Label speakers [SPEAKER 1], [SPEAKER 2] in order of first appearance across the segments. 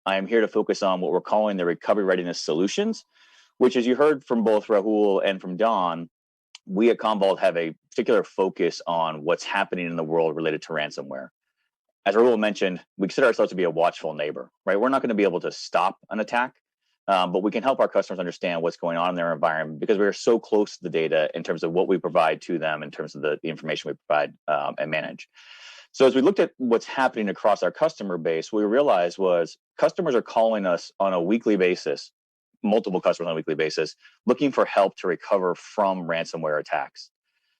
[SPEAKER 1] I am here to focus on what we're calling the recovery readiness solutions, which, as you heard from both Rahul and from Don, we at Commvault have a particular focus on what's happening in the world related to ransomware. As Rahul mentioned, we consider ourselves to be a watchful neighbor, right? We're not going to be able to stop an attack, but we can help our customers understand what's going on in their environment because we are so close to the data in terms of what we provide to them, in terms of the information we provide and manage. So as we looked at what's happening across our customer base, what we realized was customers are calling us on a weekly basis, multiple customers on a weekly basis, looking for help to recover from ransomware attacks.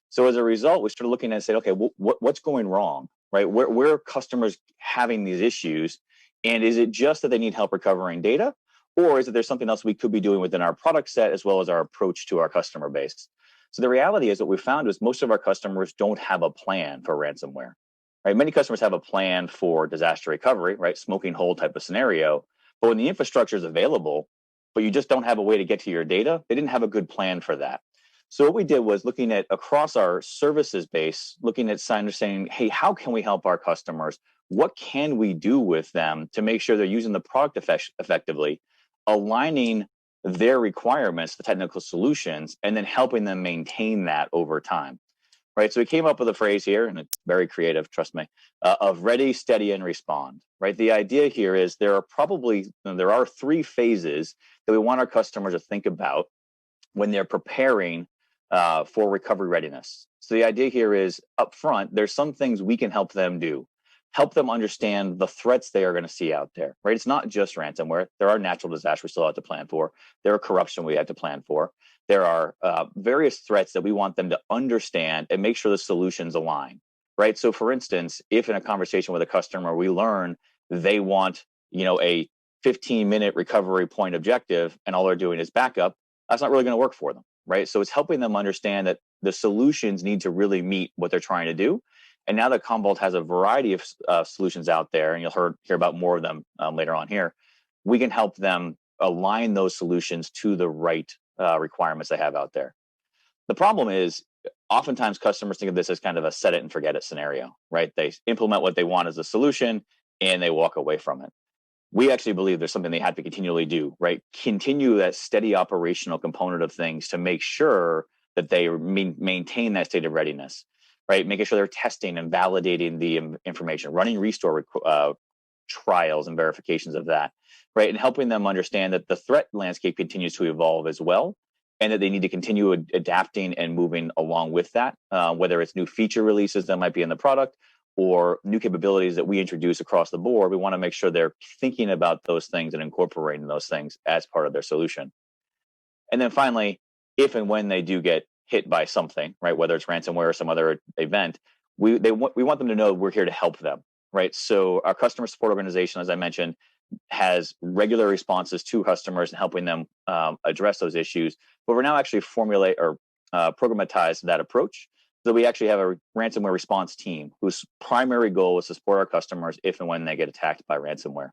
[SPEAKER 1] So as a result, we started looking and said, okay, what's going wrong, right? Where are customers having these issues? And is it just that they need help recovering data? Or is it there's something else we could be doing within our product set as well as our approach to our customer base? So the reality is what we found is most of our customers don't have a plan for ransomware. Right? Many customers have a plan for disaster recovery, right? Smoking hole type of scenario. But when the infrastructure is available, but you just don't have a way to get to your data, they didn't have a good plan for that. So what we did was looking at across our services base, looking at saying, hey, how can we help our customers? What can we do with them to make sure they're using the product effectively, aligning their requirements, the technical solutions, and then helping them maintain that over time. Right, so we came up with a phrase here, and it's very creative, trust me, of ready, steady, and respond. Right, the idea here is there are three phases that we want our customers to think about when they're preparing for recovery readiness. So the idea here is up front, there's some things we can help them do, help them understand the threats they are going to see out there. Right, it's not just ransomware. There are natural disasters we still have to plan for. There are corruption we have to plan for. There are various threats that we want them to understand and make sure the solutions align, right? So for instance, if in a conversation with a customer, we learn they want, a 15-minute recovery point objective and all they're doing is backup, that's not really going to work for them, right? So it's helping them understand that the solutions need to really meet what they're trying to do. And now that Commvault has a variety of solutions out there, and you'll hear about more of them later on here, we can help them align those solutions to the right requirements they have out there. The problem is oftentimes customers think of this as kind of a set it and forget it scenario, right? They implement what they want as a solution and they walk away from it. We actually believe there's something they have to continually do, right? Continue that steady operational component of things to make sure that they maintain that state of readiness, right? Making sure they're testing and validating the information, running restore trials and verifications of that, right? And helping them understand that the threat landscape continues to evolve as well, and that they need to continue adapting and moving along with that, whether it's new feature releases that might be in the product or new capabilities that we introduce across the board. We want to make sure they're thinking about those things and incorporating those things as part of their solution. And then finally, if and when they do get hit by something, right, whether it's ransomware or some other event, we want them to know we're here to help them. Right. So our customer support organization, as I mentioned, has regular responses to customers and helping them address those issues. But we're now actually programatized that approach. So we actually have a ransomware response team whose primary goal is to support our customers if and when they get attacked by ransomware.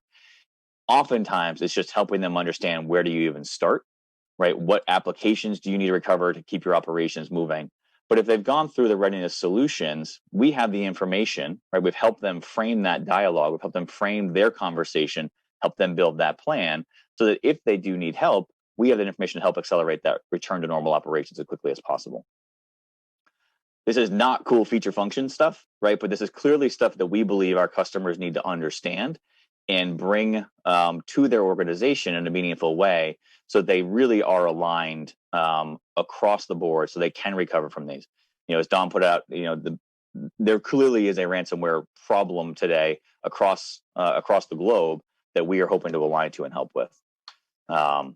[SPEAKER 1] Oftentimes, it's just helping them understand where do you even start, right? What applications do you need to recover to keep your operations moving? But if they've gone through the readiness solutions, we have the information, right? We've helped them frame that dialogue. We've helped them frame their conversation, help them build that plan so that if they do need help, we have that information to help accelerate that return to normal operations as quickly as possible. This is not cool feature function stuff, right? But this is clearly stuff that we believe our customers need to understand and bring to their organization in a meaningful way so they really are aligned across the board so they can recover from these. As Don put out, there clearly is a ransomware problem today across the globe that we are hoping to align to and help with. I'll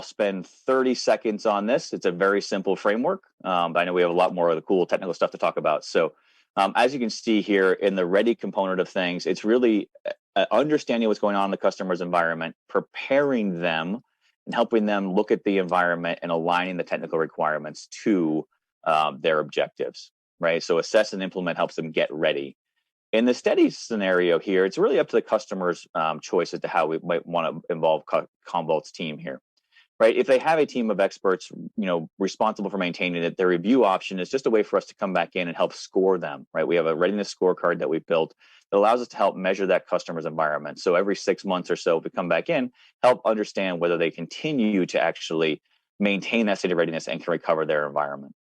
[SPEAKER 1] spend 30 seconds on this. It's a very simple framework, but I know we have a lot more of the cool technical stuff to talk about. So as you can see here in the ready component of things, it's really understanding what's going on in the customer's environment, preparing them and helping them look at the environment and aligning the technical requirements to their objectives, right? So assess and implement helps them get ready. In the steady scenario here, it's really up to the customer's choice as to how we might want to involve Commvault's team here. right? If they have a team of experts, responsible for maintaining it, their review option is just a way for us to come back in and help score them, right? We have a readiness scorecard that we've built that allows us to help measure that customer's environment. So every 6 months or so, if we come back in, help understand whether they continue to actually maintain that state of readiness and can recover their environment.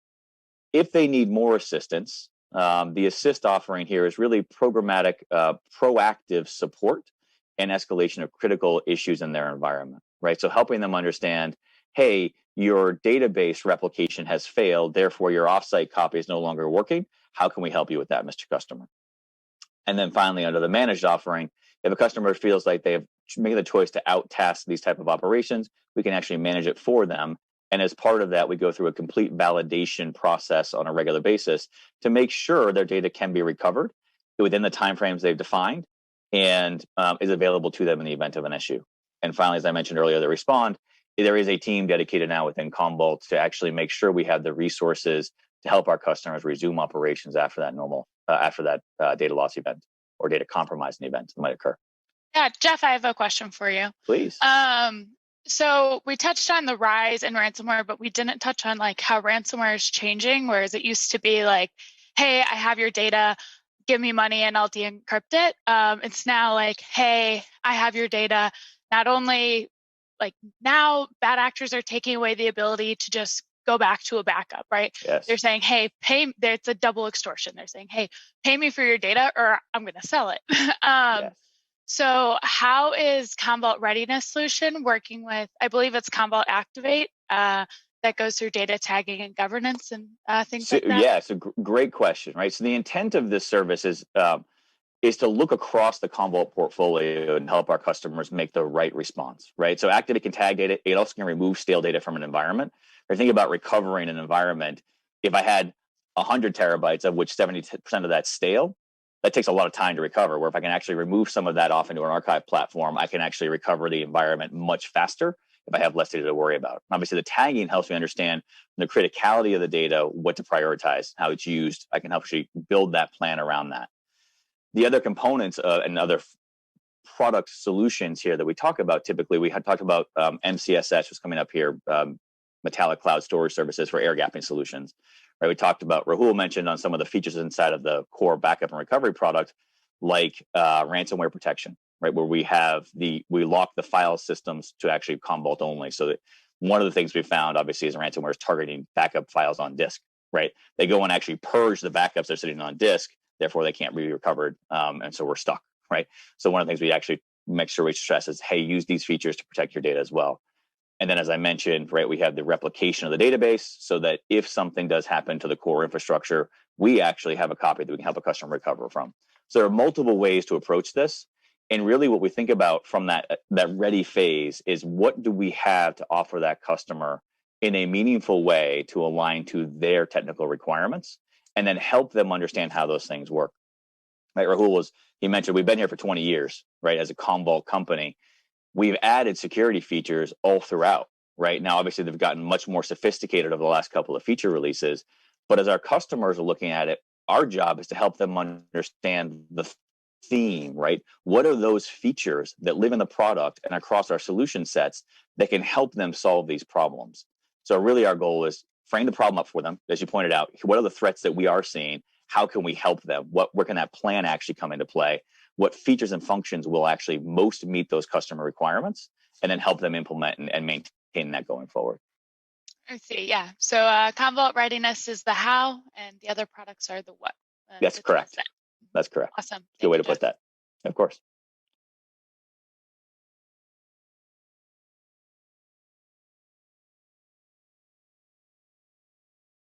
[SPEAKER 1] If they need more assistance, the assist offering here is really programmatic, proactive support and escalation of critical issues in their environment, right? So helping them understand, hey, your database replication has failed, therefore your offsite copy is no longer working. How can we help you with that, Mr. Customer? And then finally, under the managed offering, if a customer feels like they have made the choice to out-task these type of operations, we can actually manage it for them. And as part of that, we go through a complete validation process on a regular basis to make sure their data can be recovered within the timeframes they've defined and is available to them in the event of an issue. And finally, as I mentioned earlier, the respond, there is a team dedicated now within Commvault to actually make sure we have the resources to help our customers resume operations after that data loss event or data compromising event that might occur.
[SPEAKER 2] Yeah, Jeff, I have a question for you.
[SPEAKER 1] Please.
[SPEAKER 2] So we touched on the rise in ransomware, but we didn't touch on like how ransomware is changing, whereas it used to be like, hey, I have your data, give me money and I'll de-encrypt it. It's now like, hey, I have your data. Not only like now bad actors are taking away the ability to just go back to a backup, right?
[SPEAKER 1] Yes.
[SPEAKER 2] They're saying, hey, it's a double extortion. They're saying, hey, pay me for your data or I'm going to sell it.
[SPEAKER 1] Yes.
[SPEAKER 2] So how is Commvault Readiness solution working with, I believe it's Commvault Activate, that goes through data tagging and governance and things like that?
[SPEAKER 1] Yeah, it's a great question, right? So the intent of this service is to look across the Commvault portfolio and help our customers make the right response, right? So Activate can tag data. It also can remove stale data from an environment. Or think about recovering an environment. If I had 100 terabytes, of which 70% of that's stale, that takes a lot of time to recover. Where if I can actually remove some of that off into an archive platform, I can actually recover the environment much faster if I have less data to worry about. Obviously, the tagging helps me understand the criticality of the data, what to prioritize, how it's used. I can help actually build that plan around that. The other components and other product solutions here that we talk about, typically, we had talked about MCSS was coming up here, Metallic Cloud Storage Services for air gapping solutions. Right, we talked about, Rahul mentioned on some of the features inside of the core backup and recovery product, like ransomware protection, right, where we lock the file systems to actually Commvault only. So that one of the things we found, obviously, is ransomware is targeting backup files on disk, right? They go and actually purge the backups that are sitting on disk, therefore they can't be recovered, and so we're stuck, right? So one of the things we actually make sure we stress is, hey, use these features to protect your data as well. And then, as I mentioned, right, we have the replication of the database so that if something does happen to the core infrastructure, we actually have a copy that we can help a customer recover from. So there are multiple ways to approach this. And really what we think about from that ready phase is, what do we have to offer that customer in a meaningful way to align to their technical requirements, and then help them understand how those things work. Right, Rahul he mentioned we've been here for 20 years, right, as a Commvault company. We've added security features all throughout, right? Now, obviously, they've gotten much more sophisticated over the last couple of feature releases. But as our customers are looking at it, our job is to help them understand the theme, right? What are those features that live in the product and across our solution sets that can help them solve these problems? So really our goal is frame the problem up for them. As you pointed out, what are the threats that we are seeing? How can we help them? Where can that plan actually come into play? What features and functions will actually most meet those customer requirements, and then help them implement and maintain that going forward.
[SPEAKER 2] I see, yeah. So Commvault Readiness is the how, and the other products are the what.
[SPEAKER 1] That's correct. That's correct.
[SPEAKER 2] Awesome.
[SPEAKER 1] Good way to put that. Of course.